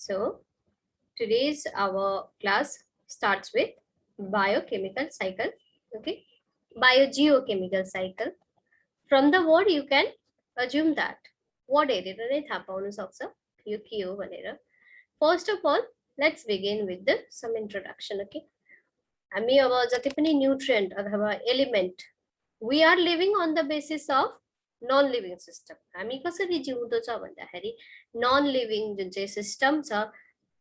So today's our class starts with biochemical cycle. Okay, biogeochemical cycle. From the word you can assume that what हेरेर नै थाहा पाउन सक्छ यो के हो भनेर. First of all, let's begin with the some introduction. Okay, हामी अब जति पनि न्युट्रिएन्ट अथवा element we are living on the basis of non living system. हामी कसरी जिउँदो छ भन्दाखेरि नन लिभिङ जुन चाहिँ सिस्टम छ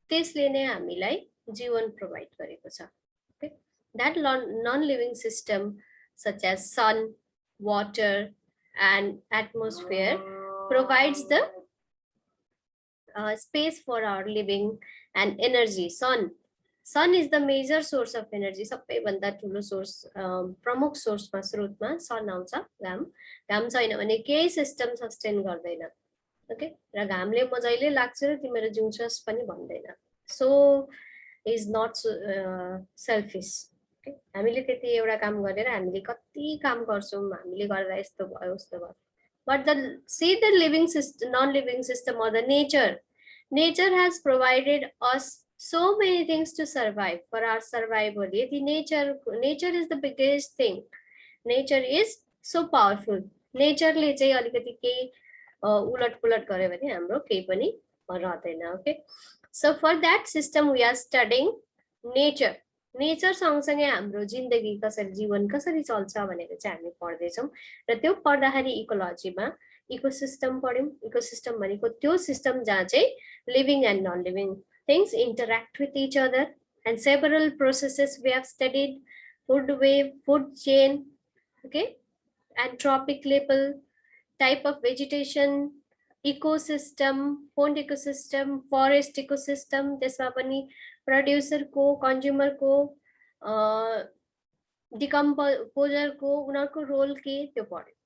त्यसले नै हामीलाई जीवन प्रोभाइड गरेको छ. Okay, that non living system such as sun, water and atmosphere provides the space for our living and energy. Sun is the major source of energy. सबैभन्दा ठुलो सोर्स प्रमुख सोर्समा स्रोतमा सन आउँछ. घाम छैन भने केही सिस्टम सस्टेन गर्दैन. ओके, र घामले म जहिले लाग्छ र तिम्रो जिउँछस् पनि भन्दैन. So is not selfish. Okay, हामीले त्यति एउटा काम गरेर हामीले कति काम गर्छौँ, हामीले गर्दा यस्तो भयो उस्तो भयो. But the living system, non-living system or the nature has provided us so many things to survive, for our survival. The nature is the biggest thing. Nature is so powerful. Nature ले चाहिँ अलिकति केही उलट-पुलट गर्यो भने हाम्रो केही पनि रहदैन. Okay, so for that system we are studying nature. Nature सँगसँगै हाम्रो जिन्दगी कसरी जीवन कसरी चल्छ भनेर चाहिँ हामी पढ्दैछौँ. र त्यो पढ्दाखेरि इकोलोजीमा इकोसिस्टम पढ्यौँ. इकोसिस्टम भनेको त्यो सिस्टम जहाँ चाहिँ living and non living things interact with each other, and several processes we have studied: food wave, food chain, okay, anthropic level, type of vegetation, ecosystem, pond ecosystem, forest ecosystem, त्यसमा पनि producer को, consumer को, decomposer को, उनीहरुको role के त्यो पढ्यौं.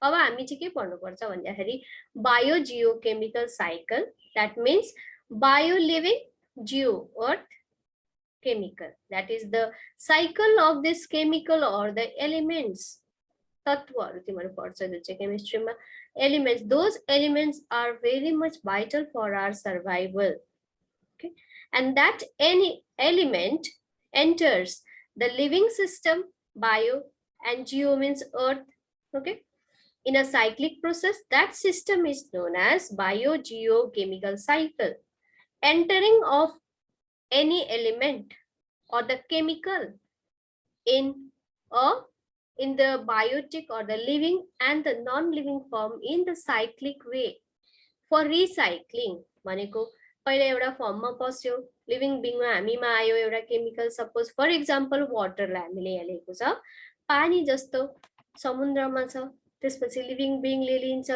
अब हामी चाहिँ के पढ्नुपर्छ भन्दाखेरि biogeochemical cycle. That means bio living, geo earth, chemical. That is the cycle of this chemical or the elements. तत्वहरु तिम्रो पढ्छ जुन चाहिँ केमिस्ट्रीमा. Elements, those elements are very much vital for our survival. Okay, and that any element enters the living system, bio, and geo means earth. Okay, in a cyclic process, that system is known as biogeochemical cycle. Entering of any element or the chemical in the biotic or the living and the non-living form in the cyclic way. For recycling, भनेको पहिला एउटा फर्ममा पस्यो, living बीङमा हामीमा आयो एउटा chemical. Suppose for example वाटरलाई हामीले यहाँ लेखेको छ पानी जस्तो समुद्रमा छ, त्यसपछि लिभिङ बीङले लिन्छ,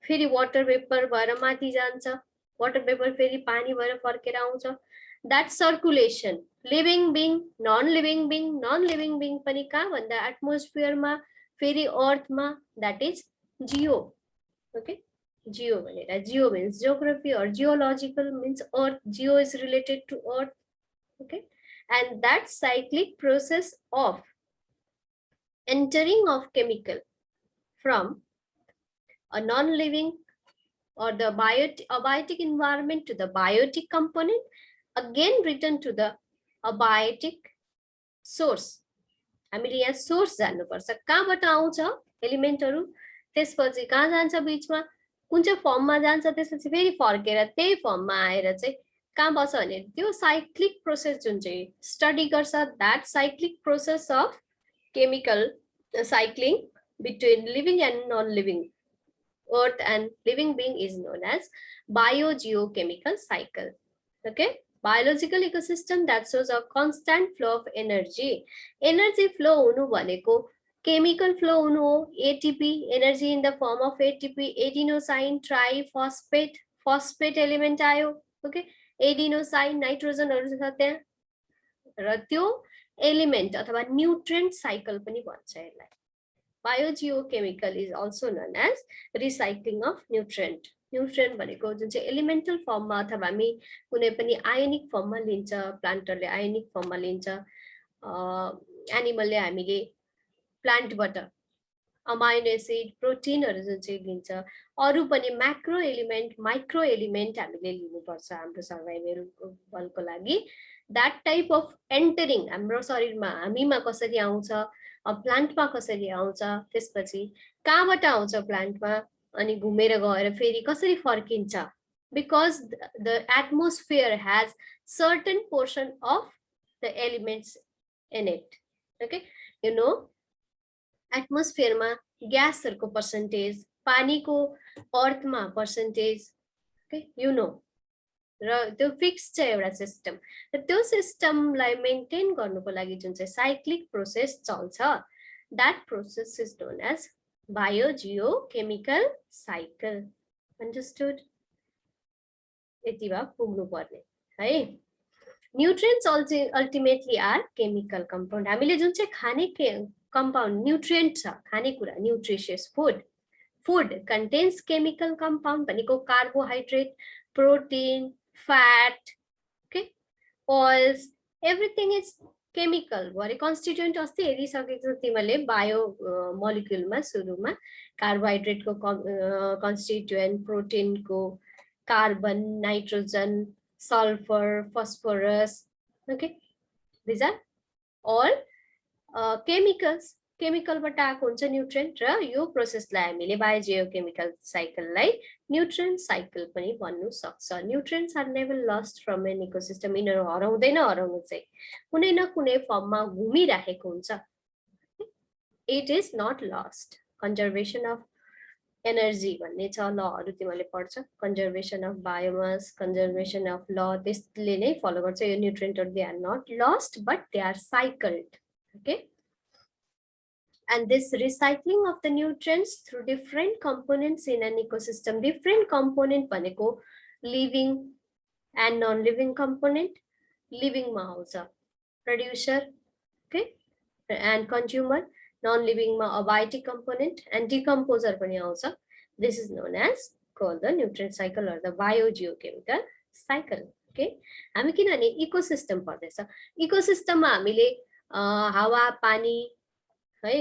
फेरि वाटर वेपर भएर माथि जान्छ, वाटर वेपर फेरि पानी भएर फर्केर आउँछ. that circulation, living being, non-living being पनि कहाँ भन्दा एटमोस्फियरमा, फेरि अर्थमा, that is geo. Okay, geo भनेर, geo means geography or geological means earth. Geo is related to earth. Okay, and that cyclic process of entering of chemical from a non-living or the abiotic environment to the biotic component, again return to the abiotic source. हामीले यहाँ source जान्नुपर्छ, कहाँबाट आउँछ एलिमेन्टहरु, त्यसपछि कहाँ जान्छ, बीचमा कुन चाहिँ फर्ममा जान्छ, त्यसपछि फेरि फर्केर त्यही फर्ममा आएर चाहिँ कहाँ बस्छ भने त्यो साइक्लिक प्रोसेस जुन चाहिँ स्टडी गर्छ. that cyclic process of chemical cycling between living and non-living earth and living being is known as biogeochemical cycle. Okay, biological ecosystem that shows a constant flow of energy. Energy flow हुनु भनेको chemical flow हुनु हो. ATP, energy in the form of ATP, adenosine triphosphate, phosphate element आयो. Okay, adenosine, nitrogen हरु छ त्यहाँ, र त्यो एलिमेन्ट अथवा न्यूट्रिएन्ट साइकल पनि भन्छ यसलाई. Biogeochemical is also known as recycling of nutrient. Nutrient भनेको जुन चाहिँ एलिमेन्टल फर्ममा अथवा हामी कुनै पनि आयोनिक फर्ममा लिन्छ, प्लान्टरले आयोनिक फर्ममा लिन्छ, एनिमलले हामीले प्लान्टबाट अमाइनो एसिड प्रोटिनहरु जुन चाहिँ लिन्छ अरु पनि मैक्रो एलिमेन्ट माइक्रो एलिमेन्ट हामीले लिनुपर्छ हाम्रो सर्भाइभलको लागि that type of entering हाम्रो शरीरमा हामीमा कसरी आउँछ प्लान्टमा कसरी आउँछ त्यसपछि कहाँबाट आउँछ प्लान्टमा अनि घुमेर गएर फेरि कसरी फर्किन्छ because the atmosphere has certain portion of the elements in it. Okay, you know atmosphere ma gas ko percentage pani ko earth ma percentage, okay, you know र त्यो फिक्स छ एउटा सिस्टम र त्यो सिस्टमलाई मेन्टेन गर्नुको लागि जुन चाहिँ साइक्लिक प्रोसेस चल्छ that process is known as biogeochemical cycle. Understood? यति भए पुग्नु पर्ने है. Nutrients ultimately are chemical compound. हामीले जुन चाहिँ खाने कम्पाउन्ड न्यूट्रिएन्ट छ खानेकुरा nutritious food contains chemical compound भनेको carbohydrate protein fat, okay, oils, everything is chemical. भरे constituent अस्ति हेरिसकेको तिमीले बायो मोलिक्युलमा सुरुमा कार्बोहाइड्रेट को constituent, प्रोटिन को carbon, nitrogen, sulphur, phosphorus, okay, these are all chemicals. Chemical बाट आएको हुन्छ न्यूट्रिएन्ट र यो प्रोसेसलाई हामीले बायोजियोकेमिकल साइकललाई न्यूट्रिएन्ट साइकल पनि भन्नु सक्छ. Nutrients are never lost from an ecosystem. यिनीहरू हराउँदैन, हराउनु चाहिँ कुनै न कुनै फर्ममा घुमिराखेको हुन्छ. It is not lost. Conservation of energy भन्ने छ लहरू तिमीले पढ्छ. Conservation of biomass, conservation of law त्यसले नै फलो गर्छ. यो न्यूट्रिएन्टहरू they are not lost but they are cycled. Okay, and this recycling of the nutrients through different components in an ecosystem. Different component bhaneko living and non-living component. Living ma aउँछ producer, okay, and consumer. Non-living ma abiotic component and decomposer पनि आउँछ. This is known as called the nutrient cycle or the biogeochemical cycle. Okay, हामी किनभने ecosystem पढ्दैछ. इकोसिस्टममा हामीले हावा पानी है,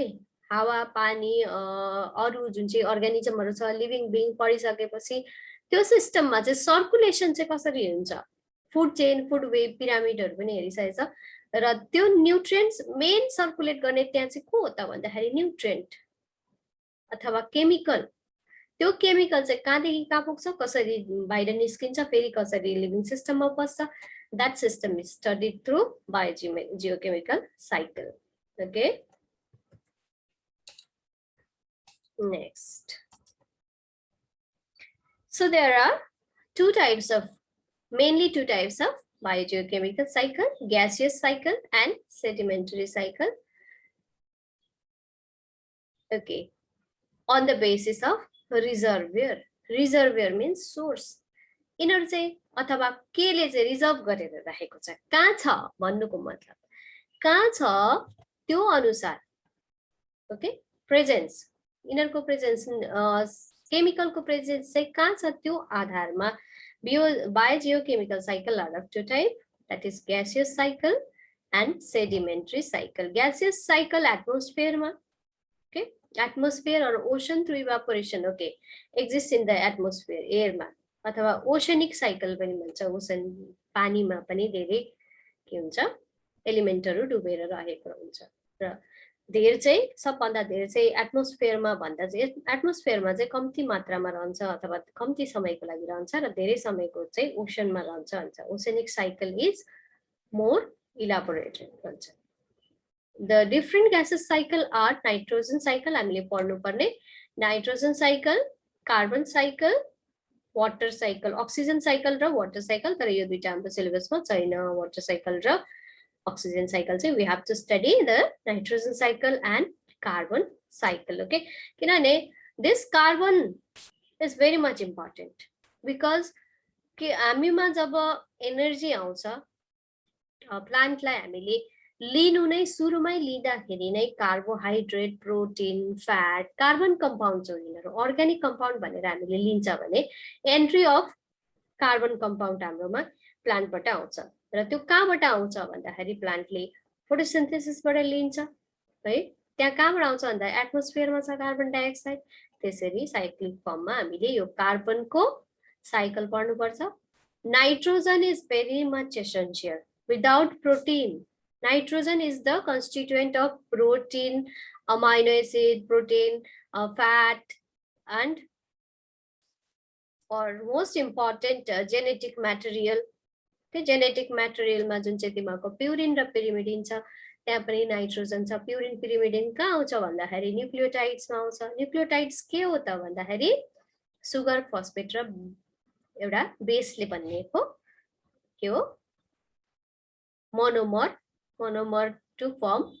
हावा पानी अरु जुन चाहिँ अर्गानिजमहरु छ लिभिङ बिङ पढिसकेपछि त्यो सिस्टममा चाहिँ सर्कुलेसन चाहिँ कसरी हुन्छ, फुड चेन फुड वेब पिरामिडहरु पनि हेरिसकेछ र त्यो न्यूट्रिएन्ट्स मेन सर्कुलेट गर्ने त्यहाँ चाहिँ को हो त भन्दाखेरि न्यूट्रिएन्ट अथवा केमिकल. त्यो केमिकल चाहिँ कहाँदेखि कहाँ पुग्छ, कसरी बाहिर निस्किन्छ, फेरि कसरी लिभिङ सिस्टममा पस्छ. that system is studied through biogeochemical cycle. Okay, next, so there are mainly two types of biogeochemical cycle: gaseous cycle and sedimentary cycle. Okay, on the basis of reservoir means source. यिनीहरु चाहिँ अथवा केले चाहिँ reserve गरेर राखेको छ, कहाँ छ भन्नुको मतलब कहाँ छ त्यो अनुसार. ओके, प्रेजेन्स, यिनीहरुको प्रेजेन्स केमिकलको प्रेजेन्स चाहिँ कहाँ छ त्यो आधारमा biogeochemical cycle are of two type, that is gaseous cycle and sedimentary cycle. Gaseous cycle atmosphere ma, okay, atmosphere or ocean through evaporation, okay, exists in the atmosphere, air ma, अथवा oceanic cycle पनि भन्छ. Ocean पानीमा पनि धेरै के हुन्छ एलिमेन्टहरु डुबेर रहेको हुन्छ र धेर चाहिँ सबभन्दा धेरै चाहिँ एटमोस्फियरमा भन्दा चाहिँ एटमोस्फियरमा चाहिँ कम्ती मात्रामा रहन्छ अथवा कम्ती समयको लागि रहन्छ र धेरै समयको चाहिँ ओशनमा रहन्छ भन्छ. Oceanic cycle is more elaborated भन्छ. The different gases cycle are nitrogen cycle हामीले पढ्नु पर्ने, nitrogen cycle, carbon cycle, water cycle, oxygen cycle र वाटर साइकल. तर यो दुईटा हाम्रो सिलेबसमा छैन. वाटर साइकल र अक्सिजन साइकल चाहिँ we have to study the nitrogen cycle and carbon cycle. Okay, किनभने this carbon is very much important because के हामीमा जब एनर्जी आउँछ प्लान्टलाई हामीले लिनु नै सुरुमै लिँदाखेरि नै carbohydrate protein fat carbon compound हो. यिनीहरु अर्ग्यानिक कम्पाउन्ड भनेर हामीले लिन्छ भने एन्ट्री अफ कार्बन कम्पाउन्ड हाम्रोमा प्लान्टबाट आउँछ र त्यो कहाँबाट आउँछ भन्दाखेरि प्लान्टले फोटोसिन्थेसिसबाट लिन्छ है. त्यहाँ कहाँबाट आउँछ भन्दा एटमोस्फियरमा छ कार्बन डाइअक्साइड। त्यसरी साइक्लिक फर्ममा हामीले यो कार्बनको साइकल पढ्नुपर्छ। Nitrogen is very much essential. Without protein, nitrogen is the constituent of protein, amino acid, protein, fat, and or most important genetic material. Genetic मेटेरियलमा जुन चाहिँ तिमीहरूको प्युरिन र पिरिमिडिन छ त्यहाँ पनि नाइट्रोजन छ। प्युरिन पिरिमिडिन कहाँ आउँछ भन्दाखेरि न्युक्लियोटाइड्समा आउँछ। न्युक्लियोटाइड्स के हो त भन्दाखेरि सुगर, फस्फेट र एउटा बेसले बनिएको के हो monomer. Monomer to form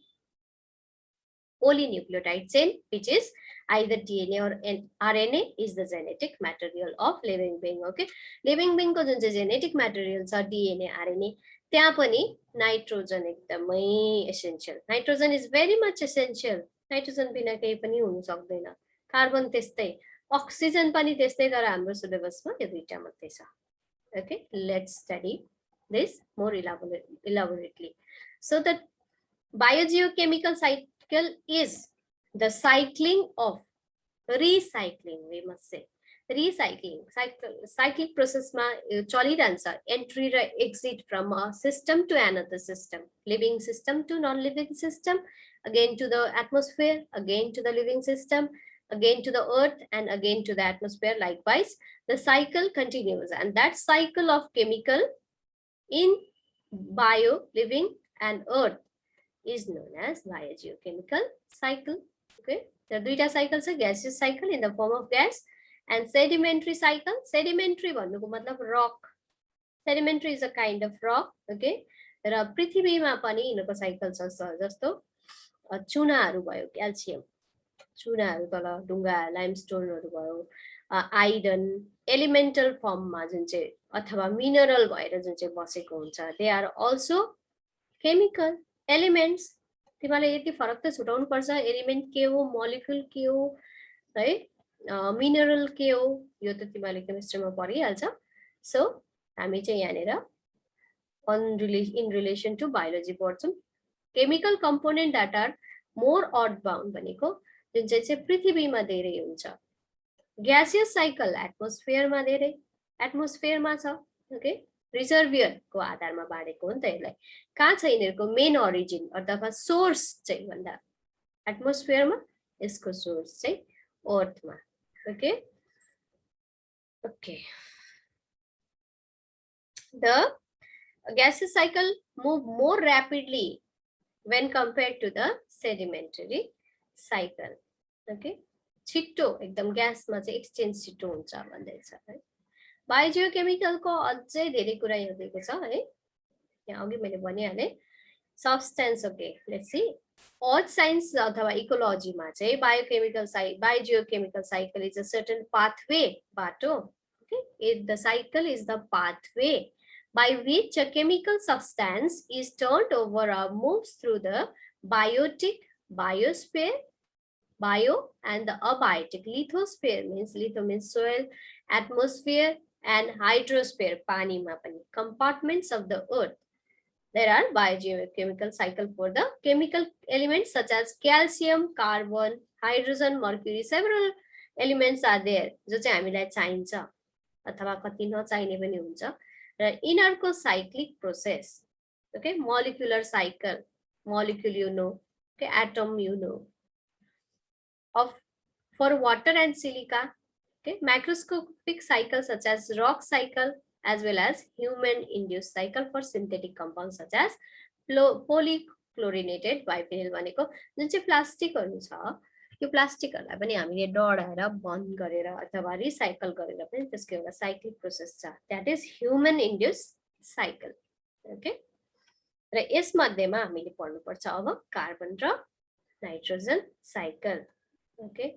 polynucleotide chain, which is either DNA or RNA is the genetic material of living being. Okay, living being को जुन चाहिँ genetic material छ DNA, RNA, त्यहाँ पनि नाइट्रोजन एकदमै essential. Nitrogen is very much essential. Nitrogen बिना केही पनि हुन सक्दैन। कार्बन त्यस्तै, अक्सिजन पनि त्यस्तै, तर हाम्रो सिलेबसमा यो दुईटा मात्रै छ। Okay, let's study this more elaborately. So the biogeochemical cycle is the cycling of recycling, we must say recycling cyclic process ma chaliरहन्छ entry र exit from a system to another system, living system to non-living system, again to the atmosphere, again to the living system, again to the earth, and again to the atmosphere. Likewise, the cycle continues, and that cycle of chemical in bio, living, and earth is known as biogeochemical cycle. Okay, the duita cycles are gaseous cycle in the form of gas and sedimentary cycle. Sedimentary भन्नुको मतलब rock. Sedimentary is a kind of rock. Okay, र पृथ्वीमा पनि यिनको cycle छ जस्तो चुनाहरू भयो, calcium चुनाहरू, तल ढुङ्गा लाइमस्टोनहरू भयो, आइरन एलिमेन्टल फर्ममा जुन चाहिँ अथवा मिनरल भएर जुन चाहिँ बसेको हुन्छ, they are also chemical elements. तिमीले यति फरक त छुटाउनु पर्छ, एलिमेन्ट के हो, मोलिक्युल के हो है, मिनरल के हो, यो त तिमीले केमिस्ट्रीमा पढिहाल्छ। सो हामी चाहिँ यहाँनिर इन रिलेसन टु बायोलोजी पढ्छौँ। Chemical component that are more odd bound भनेको जुन चाहिँ पृथ्वीमा धेरै हुन्छ। ग्यासियस साइकल एटमोस्फियरमा धेरै, एटमोस्फियरमा छ। ओके, रिजर्भियर को आधारमा बाँडेको हो नि त यसलाई। कहाँ छ यिनीहरूको मेन ओरिजिन अथवा सोर्स चाहिँ भन्दा एटमोस्फियरमा, यसको सोर्स चाहिँ अर्थमा। Okay okay, the gaseous cycle move more rapidly when compared to the sedimentary cycle. Okay, छिट्टो एकदम ग्यासमा चाहिँ एक्सचेन्ज छिट्टो हुन्छ भन्दैछ है। बायोजियोकेमिकल को अझै धेरै कुरा यहाँ दिएको छ है, यहाँ अघि मैले भनिहालेँ substance. Okay, let's see earth science अथवा इकोलोजीमा चाहिँ biogeochemical cycle is a certain pathway बाटो। Okay, the cycle is the pathway by which a chemical substance is turned over or moves through the biotic, biosphere, bio, and the abiotic. Lithosphere means, litho means soil, atmosphere, and hydrosphere, pani ma pani, compartments of the earth. There are biogeochemical cycle for the chemical elements such as calcium, carbon, hydrogen, mercury. Several elements are there जो चाहिँ हामीलाई चाहिन्छ अथवा कति नचाहिने पनि हुन्छ। इनरको cyclic process, okay, molecular cycle, molecule you know, okay, atom you know, of for water and silica, okay, macroscopic cycles such as rock cycle as well as human induced cycle for synthetic compounds such as polychlorinated biphenyl भनेको जुन चाहिँ प्लास्टिकहरु छ, यो प्लास्टिकहरुलाई पनि हामीले डढाएर बन्द गरेर अथवा रिसाइकल गरेर पनि त्यसको एउटा साइक्लिक प्रोसेस छ, that is human induced cycle. Okay, र यस मध्येमा हामीले पढ्नु पर्छ अब कार्बन र nitrogen cycle. Okay,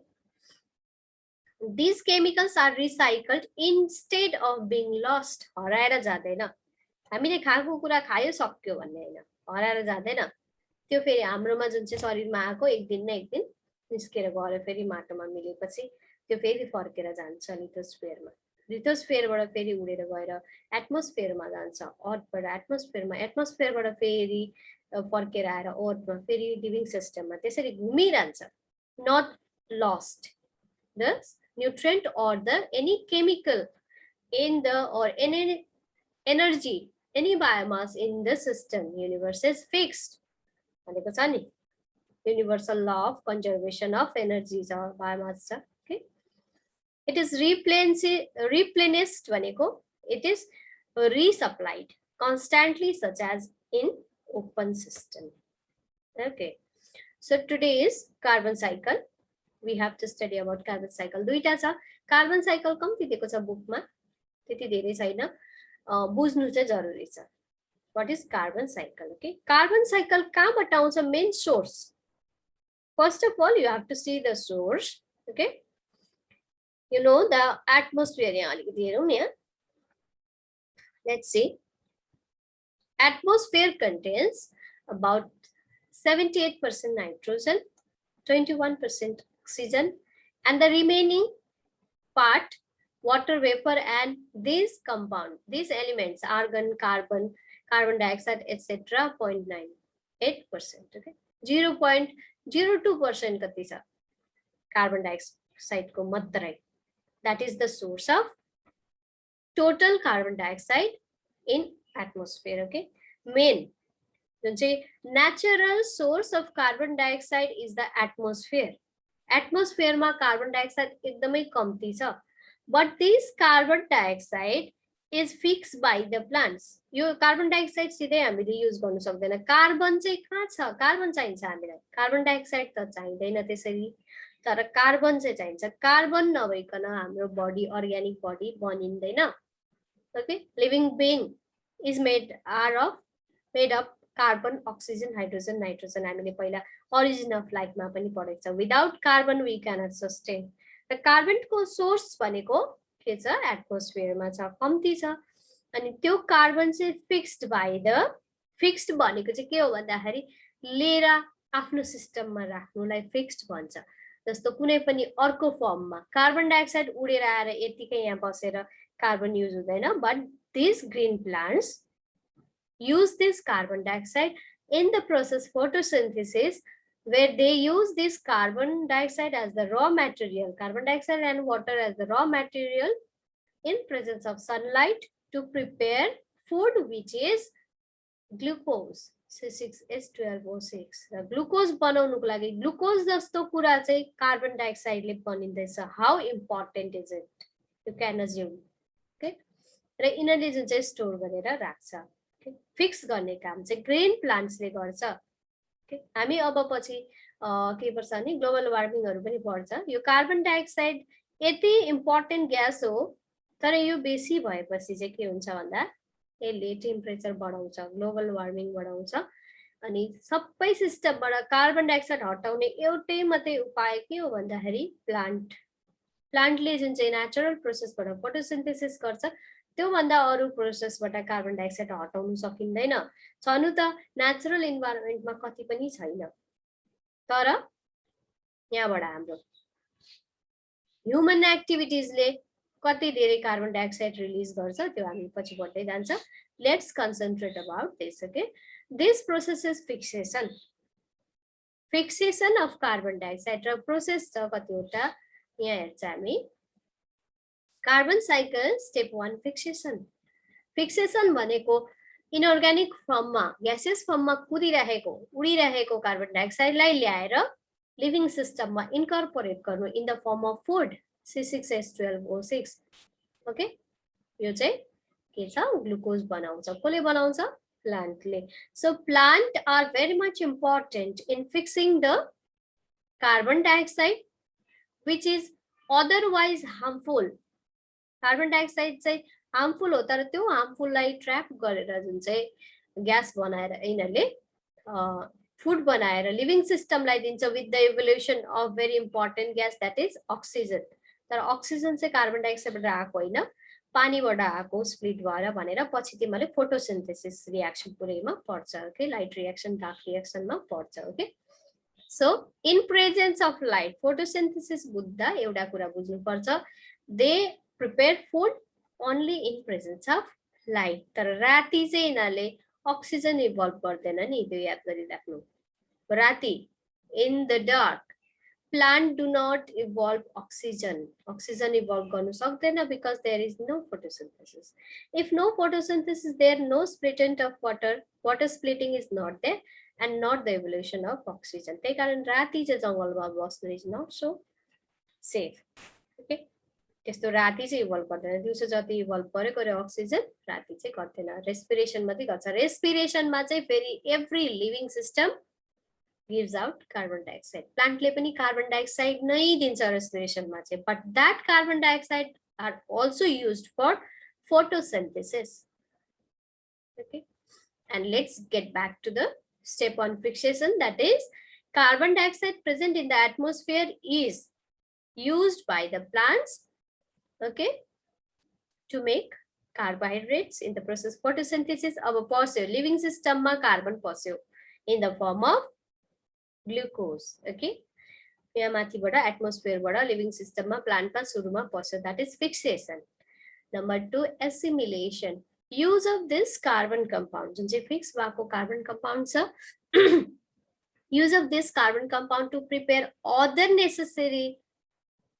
these chemicals are recycled instead of being lost. हराएर जाँदैन, हामीले खाएको कुरा खायो सक्यो भन्ने हैन, हराएर जाँदैन। त्यो फेरि हाम्रोमा जुन चाहिँ शरीरमा आएको एक दिन न एक दिन निस्केर गएर फेरि माटोमा मिलेपछि त्यो फेरि फर्केर जान्छ लिथोस्फियरमा, लिथोस्फियरबाट फेरि उडेर गएर एटमोस्फियरमा जान्छ, अर्थबाट एटमोस्फियरमा, एटमोस्फियरबाट फेरि फर्केर आएर अर्थमा फेरि लिभिङ सिस्टममा त्यसरी घुमिरहन्छ, not lost the nutrient or the any chemical in the or any energy, any biomass in the system universe is fixed. भनेको छ नि universal law of conservation of energy छ, biomass छ. Okay, it is replenished भनेको it is resupplied constantly, such as in open system. Okay, so today is carbon cycle. We have to study about carbon cycle. दुईटा छ, carbon cycle कम्ती दिएको छ बुकमा, त्यति धेरै छैन, बुझ्नु चाहिँ जरुरी छ. What is carbon cycle? Okay, carbon cycle कहाँबाट आउँछ? main source. First of all, you have to see the source. Okay, you know the atmosphere. यहाँ अलिकति हेरौँ नि. Let's see. Atmosphere contains about 78% nitrogen, 21% oxygen, and the remaining part water vapor, and these compound, these elements, argon, carbon, carbon dioxide, etc. 0.98%. Okay, 0.02% कति छ carbon dioxide को मात्रै. That is the source of total carbon dioxide in atmosphere. Okay, main natural source of carbon dioxide is the atmosphere. Atmosphere मा carbon dioxide एकदमै कम्ती छ, but this carbon dioxide is fixed by the plants. यो carbon dioxide सिधै हामीले use गर्न सक्दैन. Carbon चाहिँ कहाँ छ? कार्बन चाहिन्छ हामीलाई, कार्बन डाइअक्साइड त चाहिँदैन त्यसरी, तर कार्बन चाहिँ चाहिन्छ. कार्बन नभइकन हाम्रो बडी, अर्ग्यानिक बडी बनिँदैन. Okay, living being is made up carbon, oxygen, hydrogen, nitrogen. हामीले पहिला origin of life मा पनि पढेको छ. Without carbon we cannot sustain. The carbon को source भनेको के छ? atmosphere मा छ, कम्ती छ. अनि त्यो कार्बन चाहिँ fixed by the, fixed भनेको चाहिँ के हो भन्दाखेरि लिएर आफ्नो सिस्टममा राख्नुलाई fixed भन्छ. जस्तो कुनै पनि अर्को फर्ममा कार्बन डाइअक्साइड उडेर आएर यतिकै यहाँ बसेर कार्बन युज हुँदैन. But these green plants use this carbon dioxide in the process photosynthesis, where they use this carbon dioxide as the raw material, carbon dioxide and water as the raw material in presence of sunlight to prepare food, which is glucose, C6H12O6. Glucose बनाउनुको लागि glucose जस्तो कुरा चाहिँ carbon dioxide ले बनिँदैछ. How important is it? You can assume. Okay, र यिनीहरूले जुन चाहिँ स्टोर गरेर राख्छ, फिक्स गर्ने काम चाहिँ ग्रेन प्लान्ट्सले गर्छ. हामी अब पछि के पर्छ भने ग्लोबल वार्मिङहरु पनि पर्छ. यो कार्बन डाइअक्साइड यति इम्पोर्टेन्ट ग्यास हो, तर यो बेसी भएपछि चाहिँ के हुन्छ भन्दा यसले टेम्परेचर बढाउँछ, ग्लोबल वार्मिङ बढाउँछ. अनि सबै सिस्टमबाट कार्बन डाइअक्साइड हटाउने एउटै मात्रै उपाय के हो भन्दाखेरि प्लान्टले जुन चाहिँ नेचुरल प्रोसेसबाट फोटोसिन्थेसिस गर्छ, त्यो भन्दा अरु प्रोसेसबाट कार्बन डाइअक्साइड हटाउन सकिँदैन. छनु त नेचुरल इन्भाइरोमेन्टमा कति पनि छैन, तर यहाँबाट हाम्रो ह्युमन एक्टिभिटिजले कति धेरै कार्बन डाइअक्साइड रिलिज गर्छ त्यो हामी पछि बढ्दै जान्छ. Let's concentrate about this. Okay, this process is fixation of carbon dioxide र प्रोसेस छ कतिवटा यहाँ हेर्छ हामी. Carbon cycle step 1 fixation. Fixation भनेको इनअर्ग्यानिक फर्ममा, ग्यासियस फर्ममा कुदिरहेको, उडिरहेको कार्बन डाइअक्साइडलाई ल्याएर लिभिङ सिस्टममा इन्कर्पोरेट गर्नु in the form of food, C6H12O6. Okay, यो चाहिँ के छ? ग्लुकोज बनाउँछ. कसले बनाउँछ? प्लान्टले. So plant are very much important in fixing the carbon dioxide which is otherwise harmful. Carbon dioxide चाहिँ हार्मफुल हो, तर त्यो हार्मफुललाई ट्र्याप गरेर जुन चाहिँ ग्यास बनाएर यिनीहरूले फुड बनाएर लिभिङ सिस्टमलाई दिन्छ with the evolution of very important gas that is oxygen. तर अक्सिजन चाहिँ कार्बन डाइअक्साइडबाट आएको होइन, पानीबाट आएको स्प्लिट भएर भनेर पछि तिमीले फोटोसिन्थेसिस रिएक्सन पुरैमा पढ्छ. ओके, लाइट रिएक्सन, डार्क रिएक्सनमा पढ्छ. Okay, so in presence of light photosynthesis बुझ्दा एउटा कुरा बुझ्नुपर्छ, they prepare food only in presence of light. तर राति चाहिँ यिनीहरूले अक्सिजन इभल्भ गर्दैन नि, त्यो याद गरिराख्नु। राति in the dark plant do not evolve oxygen. Oxygen evolve गर्नु सक्दैन because there is no photosynthesis. If no photosynthesis there, no splitting of water. Water splitting is not there and not the evolution of oxygen. त्यही कारण राति चाहिँ जंगलमा बस्नु is not so safe. Okay. त्यस्तो राति चाहिँ इभल्भ गर्दैन, दिउँसो जति इभल्भ गरेको अक्सिजन राति चाहिँ गर्दैन, रेस्पिरेसन मात्रै गर्छ। रेस्पिरेसनमा चाहिँ फेरि every living system gives out carbon dioxide. Plant ले पनि carbon dioxide नै दिन्छ respiration मा चाहिँ, but that carbon dioxide are also used for photosynthesis. Okay, and let's get back to the step on fixation, that is carbon dioxide present in the atmosphere is used by the plants, okay, to make carbohydrates in the process photosynthesis. अब पस्यो living system मा carbon पस्यो in the form of glucose. Okay, यहाँ माथिबाट एटमोस्फियरबाट living सिस्टममा प्लान्टमा सुरुमा पस्यो, that is fixation. Number 2, assimilation. Use of this carbon compound, जुन चाहिँ फिक्स भएको कार्बन compound छ, use of this carbon compound to prepare other necessary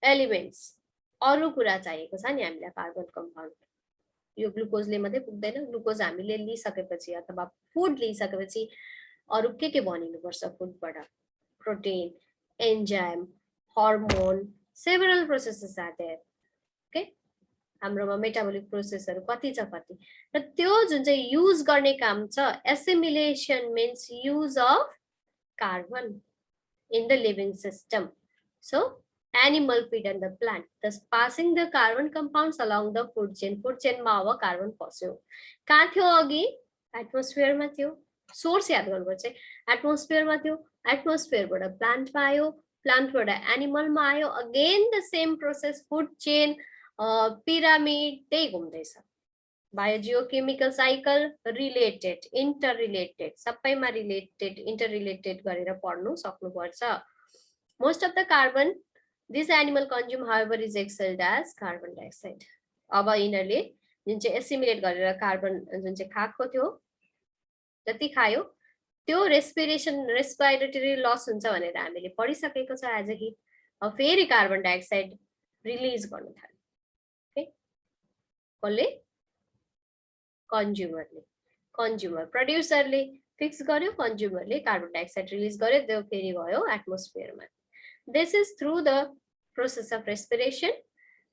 elements. अरु कुरा चाहिएको छ नि हामीलाई कार्बन compound. यो ग्लुकोजले मात्रै पुग्दैन, ग्लुकोज हामीले लिइसकेपछि अथवा फुड लिइसकेपछि अरु के बनिनु पर्छ फुडबाट? Protein, enzyme, hormone, several processes are there. Okay, हाम्रोमा मेटाबोलिक प्रोसेसहरु कति छ कति, र त्यो जुन चाहिँ युज गर्ने काम छ, assimilation means use of carbon in the living system. So animal feed and the plant, thus passing the carbon compounds along the food chain. Food chain मा अब कार्बन पस्यो, कहाँ थियो अघि? एटमोस्फियरमा थियो। सोर्स याद गर्नुपर्छ, एटमोस्फियरमा थियो, एटमोस्फियरबाट प्लान्टमा आयो, प्लान्टबाट एनिमलमा आयो, again the same process, food chain, pyramid त्यही घुम्दैछ। बायोजियोकेमिकल साइकल रिलेटेड, इन्टररिलेटेड, सबैमा रिलेटेड इन्टररिलेटेड गरेर पढ्नु सक्नुपर्छ। Most of the carbon this animal consume however is exhaled as carbon dioxide. अब यिनीहरूले जुन चाहिँ एसिमिलेट गरेर कार्बन जुन चाहिँ खाएको थियो, जति खायो त्यो रेस्पिरेटरी लस हुन्छ भनेर हामीले पढिसकेको छ एज अ हिट। अब फेरि कार्बन डाइअक्साइड रिलिज गर्न थाल्यो। ओके, कसले? कन्ज्युमरले, कन्ज्युमर प्रोड्युसरले फिक्स गर्यो, कन्ज्युमरले कार्बन डाइअक्साइड रिलिज गर्यो, त्यो फेरि गयो एटमोस्फियरमा। This is through the process of respiration,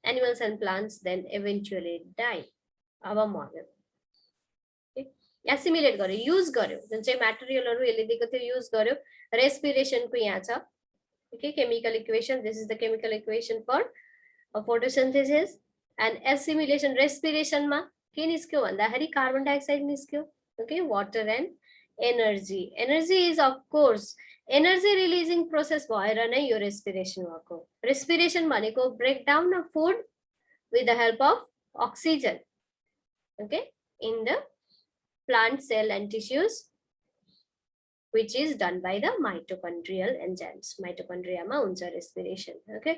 animals and plants then eventually die. अब मर्यो, एसिमिलेट गर्यो, युज गर्यो, जुन चाहिँ मटेरियलहरु यसले दिएको थियो युज गर्यो। रेस्पिरेसनको यहाँ छ, okay, chemical equation, this is the chemical equation for photosynthesis and assimilation. रेस्पिरेसनमा के निस्क्यो भन्दाखेरि कार्बन डाइअक्साइड निस्क्यो, okay, water and energy. Energy is of course energy releasing process भएर नै यो रेस्पिरेसन भएको। रेस्पिरेसन भनेको breakdown of food with the help of oxygen, okay, in the plant cell and tissues, which is done by the mitochondrial enzymes. Mitochondria मा हुन्छ respiration. Okay,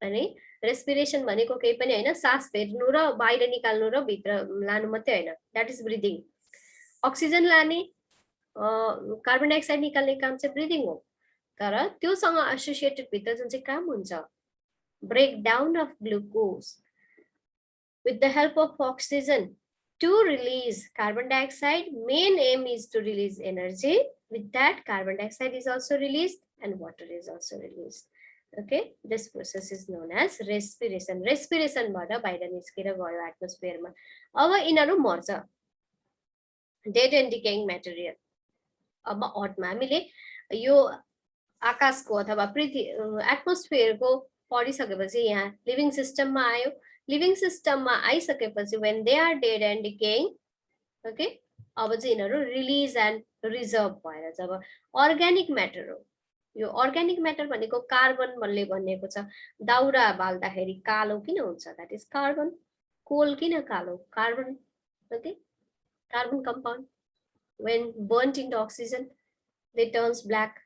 अनि respiration भनेको केही पनि हैन, सास फेर्नु र बाहिर निकाल्नु र भित्र लानु मात्रै हैन, that is breathing. अक्सिजन लाने, कार्बन डाइअक्साइड निकाल्ने काम चाहिँ ब्रिदिङ हो, तर त्योसँग एसोसिएटेड भित्र जुन चाहिँ काम हुन्छ, breakdown of glucose with the help of oxygen to release carbon dioxide. Main aim is to release energy. With that, carbon dioxide is also released and water is also released. Okay, this process is known as respiration. Respiration bada bahira niskera gayo atmosphere ma. Aba inaru marcha, dead and decaying material. Aba earth ma हामीले यो आकाशको अथवा पृथ्वी atmosphere को पढिसकेपछि यहाँ living सिस्टममा आयो। Living सिस्टममा आइसकेपछि when they are dead and decaying, okay, अब चाहिँ यिनीहरू रिलिज एन्ड रिजर्भ भएर जब अर्ग्यानिक म्याटर हो, यो अर्ग्यानिक म्याटर भनेको कार्बनले बनिएको छ। दाउरा बाल्दाखेरि कालो किन हुन्छ? That is carbon. कोल किन कालो? Carbon, okay, carbon compound when burnt into oxygen they turns black,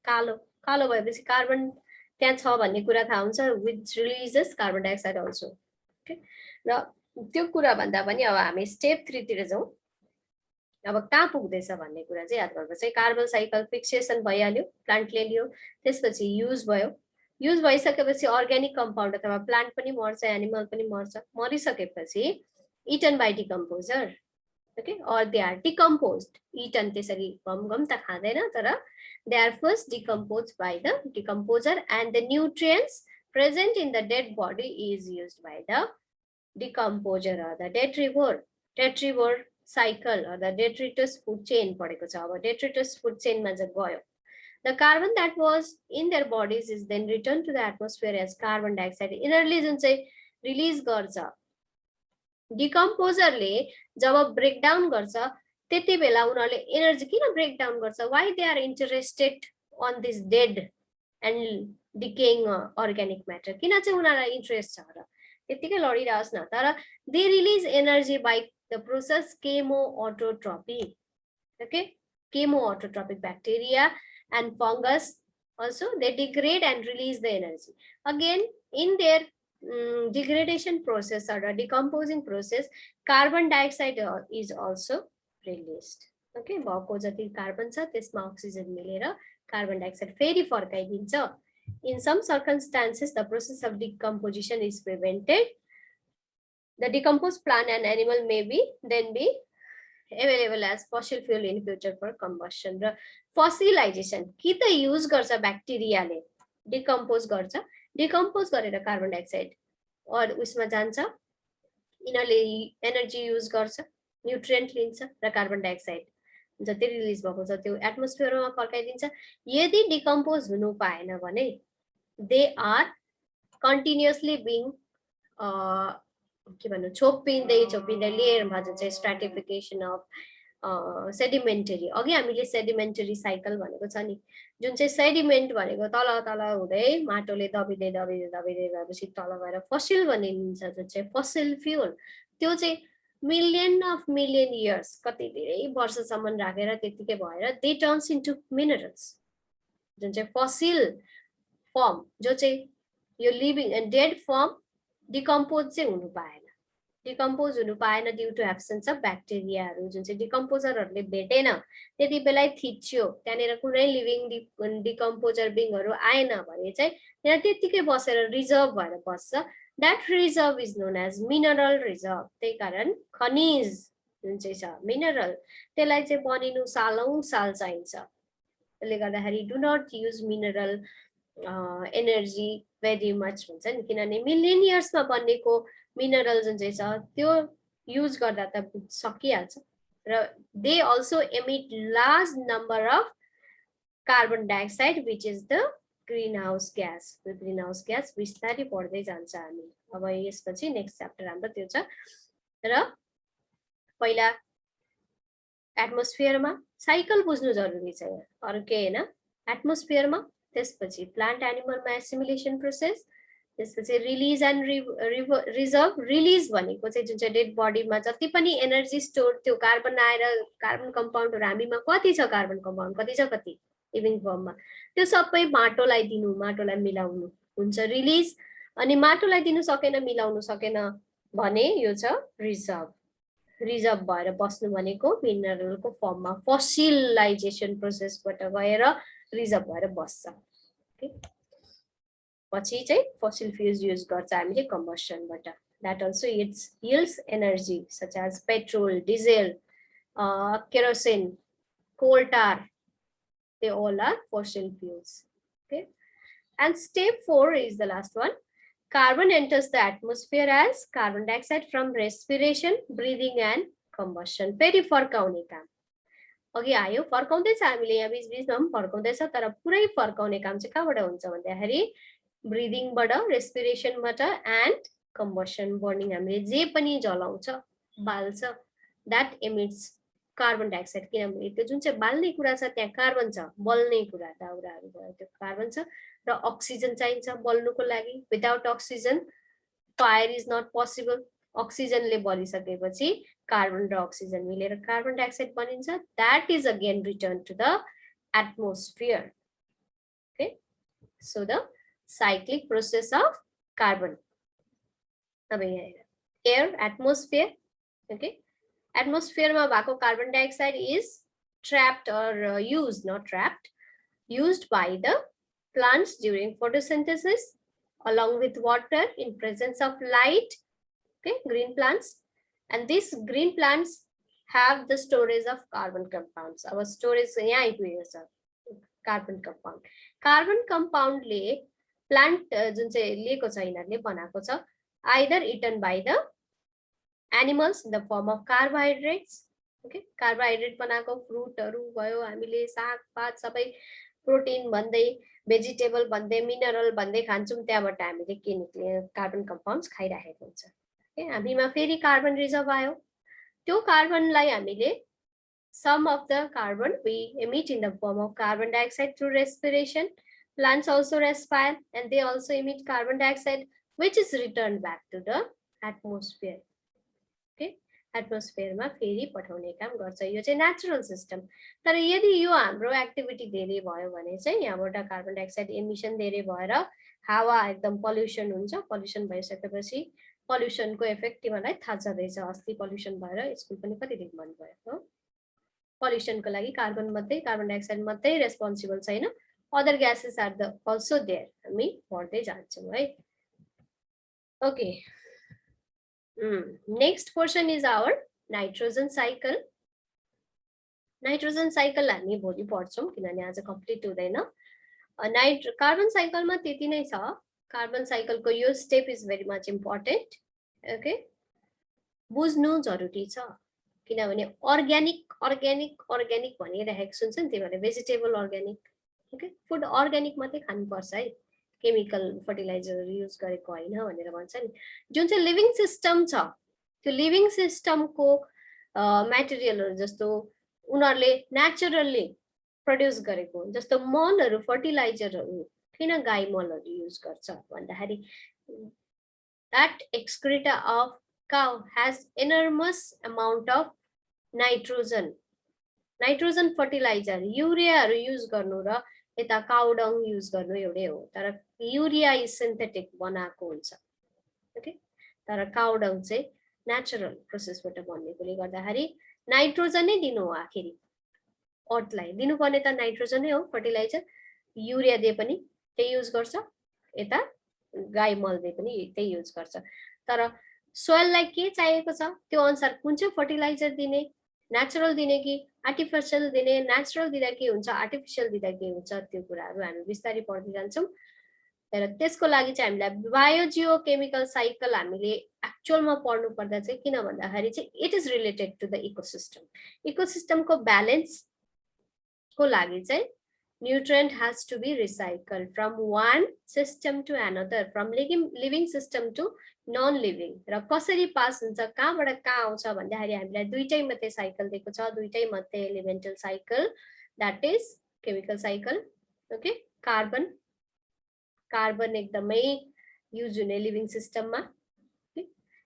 कालो। कालो भएपछि कार्बन त्यहाँ छ भन्ने कुरा थाहा हुन्छ, which releases carbon dioxide also. Okay, र त्यो कुरा भन्दा पनि अब हामी स्टेप 3 तिर जाउँ। अब कहाँ पुग्दैछ भन्ने कुरा चाहिँ याद गर्नुपर्छ। कार्बन साइकल फिक्सेसन भइहाल्यो, प्लान्टले लियो, त्यसपछि युज भयो, युज भइसकेपछि अर्ग्यानिक कम्पाउन्ड अथवा प्लान्ट पनि मर्छ, एनिमल पनि मर्छ, मरिसकेपछि eaten by decomposer, okay, or they are decomposed. Eaten त्यसरी घम त खाँदैन, तर they are first decompose by the decomposer and the nutrients present in the dead body is used by the decomposer or the detritivore cycle or the detritus food chain पढेको छ। अब detritus food chain मा चाहिँ गयो, the carbon that was in their bodies is then returned to the atmosphere as carbon dioxide यिनीहरूले जुन चाहिँ release गर्छ, डिकम्पोजरले जब ब्रेकडाउन गर्छ त्यति बेला उनीहरूले एनर्जी किन ब्रेकडाउन गर्छ, why they are interested on this dead and decaying organic matter, किन चाहिँ उनीहरूलाई इन्ट्रेस्ट छ र त्यतिकै लडिरहोस् न, तर they release energy by the process chemo autotrophy, okay, chemo autotrophic bacteria and fungus also they degrade and release the energy again in their degradation process or decomposing process. Carbon dioxide is also released, okay, भएको जति carbon छ त्यसमा oxygen मिलेर carbon dioxide फेरि फर्काइदिन्छ। In some circumstances the process of decomposition is prevented. The decomposed plant and animal may be then be available as fossil fuel in future for combustion. र फसिलाइजेसन कि त use गर्छ ब्याक्टेरियाले, decompose गर्छ, decompose गरेर carbon dioxide और उसमा जान्छ, यिनीहरूले एनर्जी युज गर्छ, न्युट्रिएन्ट लिन्छ र कार्बन डाइअक्साइड जति रिलिज भएको छ त्यो एटमोस्फियरमा फर्काइदिन्छ। यदि डिकम्पोज हुनु पाएन भने दे आर कन्टिन्युअसली बिङ के भन्नु छोपिँदै लेयरमा जुन चाहिँ स्ट्राटिफिकेसन अफ सेडिमेन्टरी, अघि हामीले सेडिमेन्टरी साइकल भनेको छ नि, जुन चाहिँ सेडिमेन्ट भनेको तल तल हुँदै माटोले दबिँदै गएपछि तल गएर फसिल बनिन्छ, जुन चाहिँ फसिल फ्युल, त्यो चाहिँ मिलियन इयर्स कति धेरै वर्षसम्म राखेर त्यतिकै भएर दे टर्न्स इन्टु मिनरल्स, जुन चाहिँ फसिल फर्म, जो चाहिँ यो लिभिङ डेड फर्म डिकम्पोज चाहिँ हुनु पाएन, डिकम्पोज हुनु पाएन ड्यू टु एब्सेन्स अफ ब्याक्टेरियाहरू, जुन चाहिँ डिकम्पोजरहरूले भेटेन त्यति बेला थिच्यो, त्यहाँनिर कुनै लिभिङ डिकम्पोजर बिङहरू आएन भने चाहिँ त्यहाँ त्यतिकै बसेर रिजर्भ भएर बस्छ। That reserve is known as mineral reserve. त्यही कारण खनिज जुन चाहिँ छ मिनरल, त्यसलाई चाहिँ बनिनु सालौं साल चाहिन्छ। त्यसले गर्दाखेरि do not use mineral energy very much हुन्छ नि, किनभने मिलियन इयर्समा बनेको मिनरल जुन चाहिँ छ त्यो युज गर्दा त सकिहाल्छ। र they also emit large number of carbon dioxide which is the green house gas. Green house gas बिस्तारै पढ्दै जान्छ हामी। अब यसपछि नेक्स्ट च्याप्टर हाम्रो त्यो छ। र पहिला एटमोस्फियरमा साइकल बुझ्नु जरुरी छ, अरु के हैन। एटमोस्फियरमा, त्यसपछि प्लान्ट एनिमलमा एसिमिलेसन प्रोसेस, त्यसपछि रिलिज एन्ड रिजर्भ। रिलिज भनेको चाहिँ जुन चाहिँ डेड बडीमा जति पनि एनर्जी स्टोर, त्यो कार्बन आएर कार्बन कम्पाउन्डहरु हामीमा कति छ, कार्बन कम्पाउन्ड कति छ, कति लिभिङ फर्ममा, त्यो सबै माटोलाई दिनु, माटोलाई मिलाउनु हुन्छ रिलिज। अनि माटोलाई दिनु सकेन, मिलाउनु सकेन भने यो छ रिजर्भ। रिजर्भ भएर बस्नु भनेको मिनरलको फर्ममा फसिलाइजेसन प्रोसेसबाट गएर रिजर्भ भएर बस्छ। ओके, पछि चाहिँ फसिल फ्युल्स युज गर्छ हामीले कम्बसनबाट। That also it's yields energy such as petrol, diesel, kerosene, coal tar, they all are fossil fuels. Okay, and step 4 is the last one. Carbon enters the atmosphere as carbon dioxide from respiration, breathing and combustion. फेरि फर्काउने काम अघि आयो, फर्काउँदैछ हामीले यहाँ बीच बीचमा पनि फर्काउँदैछ, तर पुरै फर्काउने काम चाहिँ कहाँबाट हुन्छ भन्दाखेरि ब्रिदिङबाट, रेस्पिरेसनबाट एन्ड कम्बसन, बर्निङ। हामीले जे पनि जलाउँछ, बाल्छ, द्याट एमिट्स कार्बन डाइअक्साइड, किनभने त्यो जुन चाहिँ बाल्ने कुरा छ त्यहाँ कार्बन छ, बल्ने कुरा दाउराहरू भयो त्यो कार्बन छ, र अक्सिजन चाहिन्छ बल्नुको लागि। Without oxygen fire is not possible. अक्सिजनले बलिसकेपछि कार्बन र अक्सिजन मिलेर कार्बन डाइअक्साइड बनिन्छ। That is again return to the atmosphere. Okay, so the cyclic process of carbon. अब यहाँ एयर, एटमोस्फियर, ओके, एटमोस्फियरमा भएको carbon dioxide is trapped or used, not trapped, used by the plants during photosynthesis along with water in presence of light. Okay, green plants, and these green plants have the storage of carbon compounds. Our storage यहाँ आइपुगेको छ carbon compound. Carbon कम्पाउन्डले plant जुन चाहिँ लिएको छ यिनीहरूले बनाएको छ either eaten by the animals in the form of carbohydrates. Okay, carbohydrate बनाएको फ्रुटहरु भयो, हामीले सागपात सबै प्रोटिन भन्दै भेजिटेबल भन्दै मिनरल भन्दै खान्छौं, त्यहाँबाट हामीले के निक्ले कार्बन कम्पाउन्ड्स खाइराखेको हुन्छ. ओके, हामीमा फेरि कार्बन रिजर्भ आयो. त्यो कार्बनलाई हामीले some of the carbon we emit in the form of carbon dioxide through respiration. Plants also respire and they also emit carbon dioxide which is returned back to the atmosphere. Okay, एटमोस्फियरमा फेरि पठाउने काम गर्छ. यो चाहिँ natural system. तर यदि यो हाम्रो एक्टिभिटी धेरै भयो भने चाहिँ यहाँबाट कार्बन डाइअक्साइड एमिसन धेरै भएर हावा एकदम पल्युसन हुन्छ. पल्युसन भइसकेपछि पल्युसनको इफेक्ट तिमीलाई थाहा छँदैछ. अस्ति पल्युसन भएर स्कुल पनि कति दिन बन्द भयो हो. पल्युसनको लागि कार्बन डाइअक्साइड मात्रै रेस्पोन्सिबल छैन, other gases are the also there. हामी पढ्दै जान्छौँ है. Okay, next portion is our nitrogen cycle. Nitrogen cycle हामी भोलि पढ्छौं किनभने आज कम्प्लिट हुँदैन. कार्बन साइकलमा त्यति नै छ. कार्बन साइकलको यो step is very much important. Okay, बुझ्नु जरुरी छ किनभने अर्ग्यानिक अर्ग्यानिक अर्ग्यानिक भनिरहेको सुन्छ नि, तिमीहरूले vegetable organic. Okay, food organic मात्रै खानुपर्छ है, केमिकल फर्टिलाइजर युज गरेको होइन भनेर भन्छ नि. जुन चाहिँ लिभिङ सिस्टम छ त्यो लिभिङ सिस्टमको मटेरियलहरु जस्तो उनीहरूले नेचुरली प्रड्युस गरेको, जस्तो मलहरु फर्टिलाइजरहरु किन गाई मलहरु युज गर्छ भन्दाखेरि that excreta of cow has enormous amount of nitrogen. Nitrogen fertiliser युरियाहरु युज गर्नु र यता काउ डङ युज गर्नु एउटै हो, तर युरिया इज सिन्थेटिक बनाएको हुन्छ. ओके, तर काउ डङ चाहिँ नेचुरल प्रोसेसबाट बनेकोले गर्दाखेरि नाइट्रोजन नै दिनु हो. आखिरी अर्थलाई दिनुपर्ने त नाइट्रोजन नै हो. फर्टिलाइजर युरिया दिए पनि त्यही युज गर्छ, यता गाई मल दिए पनि त्यही युज गर्छ. तर सोइललाई के चाहिएको छ त्यो अनुसार कुन चाहिँ फर्टिलाइजर दिने, नेचुरल दिने कि आर्टिफिशियल दिने, नेचुरल दिँदा के हुन्छ आर्टिफिशियल दिँदा के हुन्छ, त्यो कुराहरू हामी बिस्तारै पढ्दै जान्छौँ. तर त्यसको लागि चाहिँ हामीलाई बायोजियो केमिकल साइकल हामीले एक्चुअलमा पढ्नु पर्दा चाहिँ किन भन्दाखेरि चाहिँ it is related to the ecosystem. इकोसिस्टमको ब्यालेन्सको लागि चाहिँ nutrient has to be recycled from one system to another, from living system to non-living. र कसरी पास हुन्छ, कहाँबाट कहाँ आउँछ भन्दाखेरि हामीलाई दुईटै मात्रै साइकल दिएको छ, दुईटै मात्रै elemental cycle, that is chemical cycle. Okay, carbon एकदमै युज हुने लिभिङ सिस्टममा.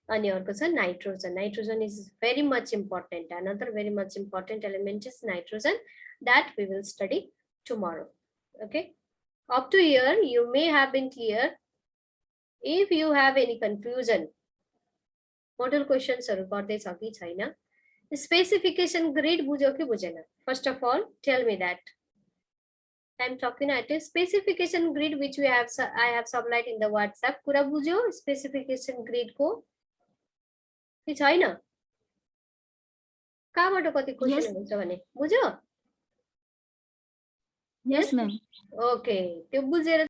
अनि अर्को छ nitrogen. Nitrogen is very much important. Another very much important element is nitrogen that we will study tomorrow. Okay, up to here you may have been clear. If you have any confusion, model questions haru गर्दै छ कि छैन, specification grid बुझ्यो कि बुझेन, first of all tell me that. I'm talking at a specification grid which I have supplied in the WhatsApp. कुरा बुझ्यो specification grid को कि छैन, कहाँबाट कति क्वेशन हुन्छ भने बुझ्यो? Yes, ma'am. Okay, त्यो बुझेर